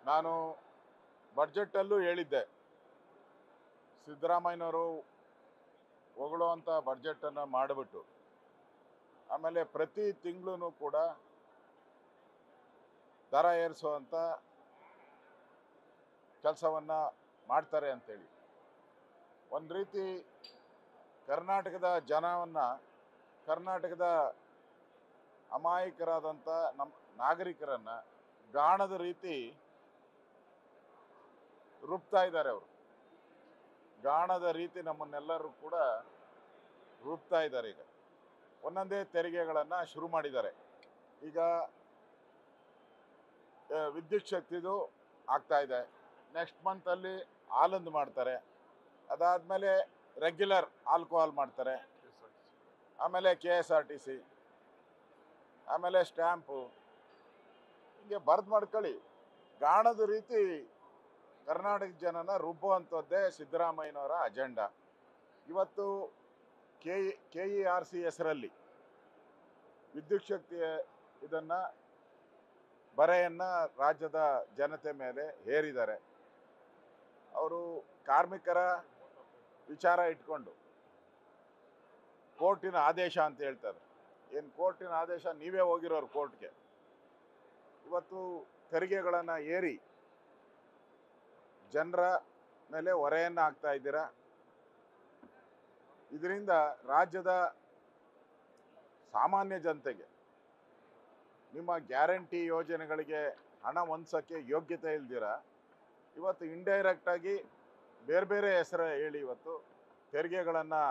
ನಾನು ಬಡ್ಜೆಟಲ್ಲೂ ಹೇಳಿದ್ದೆ, ಸಿದ್ದರಾಮಯ್ಯನವರು ಹೊಗಳುವಂಥ ಬಡ್ಜೆಟನ್ನು ಮಾಡಿಬಿಟ್ಟು ಆಮೇಲೆ ಪ್ರತಿ ತಿಂಗಳೂ ಕೂಡ ದರ ಏರಿಸುವಂಥ ಕೆಲಸವನ್ನು ಮಾಡ್ತಾರೆ ಅಂತೇಳಿ. ಒಂದು ರೀತಿ ಕರ್ನಾಟಕದ ಜನವನ್ನು, ಕರ್ನಾಟಕದ ಅಮಾಯಕರಾದಂಥ ನಮ್ಮ ನಾಗರಿಕರನ್ನು ಗಾಣದ ರೀತಿ ರೂಪ್ತಾ ಇದ್ದಾರೆ. ಅವರು ಗಾಣದ ರೀತಿ ನಮ್ಮನ್ನೆಲ್ಲರೂ ಕೂಡ ರೂಪ್ತಾ ಇದ್ದಾರೆ. ಈಗ ಒಂದೊಂದೇ ತೆರಿಗೆಗಳನ್ನು ಶುರು ಮಾಡಿದ್ದಾರೆ. ಈಗ ವಿದ್ಯುತ್ ಶಕ್ತಿದು ಆಗ್ತಾ ಇದೆ, ನೆಕ್ಸ್ಟ್ ಮಂತಲ್ಲಿ ಹಾಲಂದು ಮಾಡ್ತಾರೆ, ಅದಾದಮೇಲೆ ರೆಗ್ಯುಲರ್ ಆಲ್ಕೋಹಾಲ್ ಮಾಡ್ತಾರೆ, ಆಮೇಲೆ KSRTC, ಆಮೇಲೆ ಸ್ಟ್ಯಾಂಪು, ಹಿಂಗೆ ಬರ್ದು ಮಾಡ್ಕೊಳ್ಳಿ. ಗಾಣದ ರೀತಿ ಕರ್ನಾಟಕ ಜನನ ರುಬ್ಬುವಂಥದ್ದೇ ಸಿದ್ದರಾಮಯ್ಯನವರ ಅಜೆಂಡಾ. ಇವತ್ತು KERC ಹೆಸರಲ್ಲಿ ವಿದ್ಯುತ್ ಶಕ್ತಿಯ ಇದನ್ನು ಬರೆಯನ್ನು ರಾಜ್ಯದ ಜನತೆ ಮೇಲೆ ಹೇರಿದ್ದಾರೆ. ಅವರು ಕಾರ್ಮಿಕರ ವಿಚಾರ ಇಟ್ಕೊಂಡು ಕೋರ್ಟಿನ ಆದೇಶ ಅಂತ ಹೇಳ್ತಾರೆ. ಏನು ಕೋರ್ಟಿನ ಆದೇಶ? ನೀವೇ ಹೋಗಿರೋರು ಕೋರ್ಟ್ಗೆ. ಇವತ್ತು ತೆರಿಗೆಗಳನ್ನು ಏರಿ ಜನರ ಮೇಲೆ ಹೊರೆಯನ್ನು ಹಾಕ್ತಾ ಇದ್ದೀರಾ. ಇದರಿಂದ ರಾಜ್ಯದ ಸಾಮಾನ್ಯ ಜನತೆಗೆ ನಿಮ್ಮ ಗ್ಯಾರಂಟಿ ಯೋಜನೆಗಳಿಗೆ ಹಣ ಹೊಂದಿಸೋಕ್ಕೆ ಯೋಗ್ಯತೆ ಇಲ್ದಿರ ಇವತ್ತು ಇಂಡೈರೆಕ್ಟಾಗಿ ಬೇರೆ ಬೇರೆ ಹೆಸರು ಹೇಳಿ ಇವತ್ತು ತೆರಿಗೆಗಳನ್ನು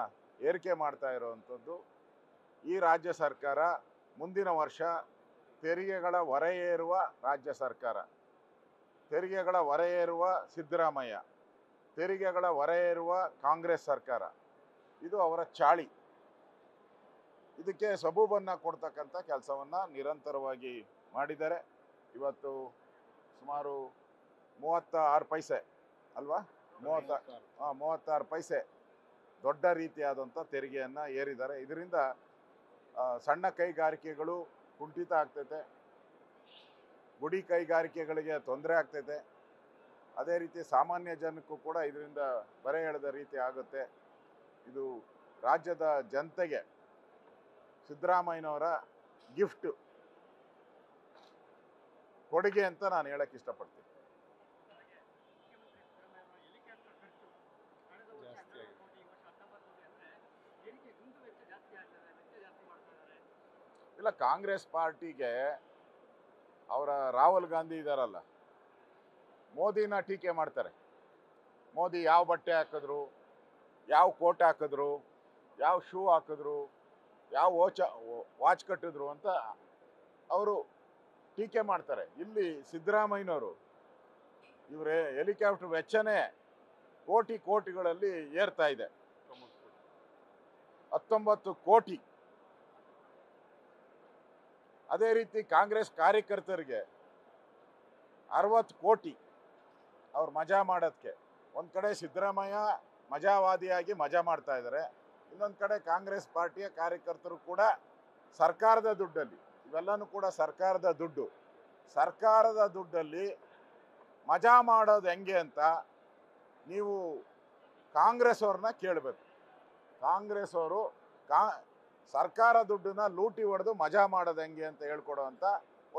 ಏರಿಕೆ ಮಾಡ್ತಾ ಇರೋವಂಥದ್ದು ಈ ರಾಜ್ಯ ಸರ್ಕಾರ. ಮುಂದಿನ ವರ್ಷ ತೆರಿಗೆಗಳ ಹೊರೆ ಏರುವ ರಾಜ್ಯ ಸರ್ಕಾರ, ತೆರಿಗೆಗಳ ಹೊರೆ ಏರುವ ಸಿದ್ದರಾಮಯ್ಯ, ತೆರಿಗೆಗಳ ಹೊರೆ ಏರುವ ಕಾಂಗ್ರೆಸ್ ಸರ್ಕಾರ, ಇದು ಅವರ ಚಾಳಿ. ಇದಕ್ಕೆ ಸಬೂಬನ್ನು ಕೊಡ್ತಕ್ಕಂಥ ಕೆಲಸವನ್ನು ನಿರಂತರವಾಗಿ ಮಾಡಿದ್ದಾರೆ. ಇವತ್ತು ಸುಮಾರು 36 ಪೈಸೆ ಅಲ್ವಾ, 36 ಪೈಸೆ ದೊಡ್ಡ ರೀತಿಯಾದಂಥ ತೆರಿಗೆಯನ್ನು ಏರಿದ್ದಾರೆ. ಇದರಿಂದ ಸಣ್ಣ ಕೈಗಾರಿಕೆಗಳು ಕುಂಠಿತ ಆಗ್ತೈತೆ, ಗುಡಿ ಕೈಗಾರಿಕೆಗಳಿಗೆ ತೊಂದರೆ ಆಗ್ತೈತೆ. ಅದೇ ರೀತಿ ಸಾಮಾನ್ಯ ಜನಕ್ಕೂ ಕೂಡ ಇದರಿಂದ ಬರೆ ಎಳೆದ ರೀತಿ ಆಗುತ್ತೆ. ಇದು ರಾಜ್ಯದ ಜನತೆಗೆ ಸಿದ್ದರಾಮಯ್ಯನವರ ಗಿಫ್ಟ್ ಕೊಡುಗೆ ಅಂತ ನಾನು ಹೇಳಕ್ಕೆ ಇಷ್ಟಪಡ್ತೀನಿ. ಇಲ್ಲ, ಕಾಂಗ್ರೆಸ್ ಪಾರ್ಟಿಗೆ ಅವರ ರಾಹುಲ್ ಗಾಂಧಿ ಇದ್ದಾರಲ್ಲ, ಮೋದಿನ ಟೀಕೆ ಮಾಡ್ತಾರೆ. ಮೋದಿ ಯಾವ ಬಟ್ಟೆ ಹಾಕಿದ್ರು, ಯಾವ ಕೋಟ್ ಹಾಕಿದ್ರು, ಯಾವ ಶೂ ಹಾಕಿದ್ರು, ಯಾವ ವಾಚ್ ಕಟ್ಟಿದ್ರು ಅಂತ ಅವರು ಟೀಕೆ ಮಾಡ್ತಾರೆ. ಇಲ್ಲಿ ಸಿದ್ದರಾಮಯ್ಯನವರು ಇವರೇ ಹೆಲಿಕಾಪ್ಟರ್ ವೆಚ್ಚನೇ ಕೋಟಿಗಳಲ್ಲಿ ಏರ್ತಾ ಇದೆ. 19 ಕೋಟಿ. ಅದೇ ರೀತಿ ಕಾಂಗ್ರೆಸ್ ಕಾರ್ಯಕರ್ತರಿಗೆ 60 ಕೋಟಿ ಅವ್ರು ಮಜಾ ಮಾಡೋದಕ್ಕೆ. ಒಂದು ಕಡೆ ಸಿದ್ದರಾಮಯ್ಯ ಮಜಾವಾದಿಯಾಗಿ ಮಜಾ ಮಾಡ್ತಾ ಇದ್ದಾರೆ, ಇನ್ನೊಂದು ಕಡೆ ಕಾಂಗ್ರೆಸ್ ಪಾರ್ಟಿಯ ಕಾರ್ಯಕರ್ತರು ಕೂಡ ಸರ್ಕಾರದ ದುಡ್ಡಲ್ಲಿ, ಇವೆಲ್ಲನೂ ಕೂಡ ಸರ್ಕಾರದ ದುಡ್ಡು, ಸರ್ಕಾರದ ದುಡ್ಡಲ್ಲಿ ಮಜಾ ಮಾಡೋದು ಹೆಂಗೆ ಅಂತ ನೀವು ಕಾಂಗ್ರೆಸ್ ಅವ್ರನ್ನ ಕೇಳಬೇಕು. ಕಾಂಗ್ರೆಸ್ ಅವರು ಸರ್ಕಾರ ದುಡ್ಡನ್ನ ಲೂಟಿ ಹೊಡೆದು ಮಜಾ ಮಾಡೋದು ಹೆಂಗೆ ಅಂತ ಹೇಳ್ಕೊಡುವಂಥ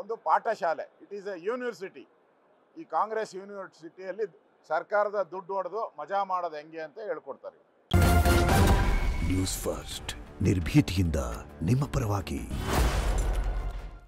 ಒಂದು ಪಾಠಶಾಲೆ. It is a university. ಈ ಕಾಂಗ್ರೆಸ್ ಯೂನಿವರ್ಸಿಟಿಯಲ್ಲಿ ಸರ್ಕಾರದ ದುಡ್ಡು ಹೊಡೆದು ಮಜಾ ಮಾಡೋದು ಹೆಂಗೆ ಅಂತ ಹೇಳ್ಕೊಡ್ತಾರೆ. ನ್ಯೂಸ್ ಫಸ್ಟ್, ನಿರ್ಭೀತಿಯಿಂದ ನಿಮ್ಮ ಪರವಾಗಿ.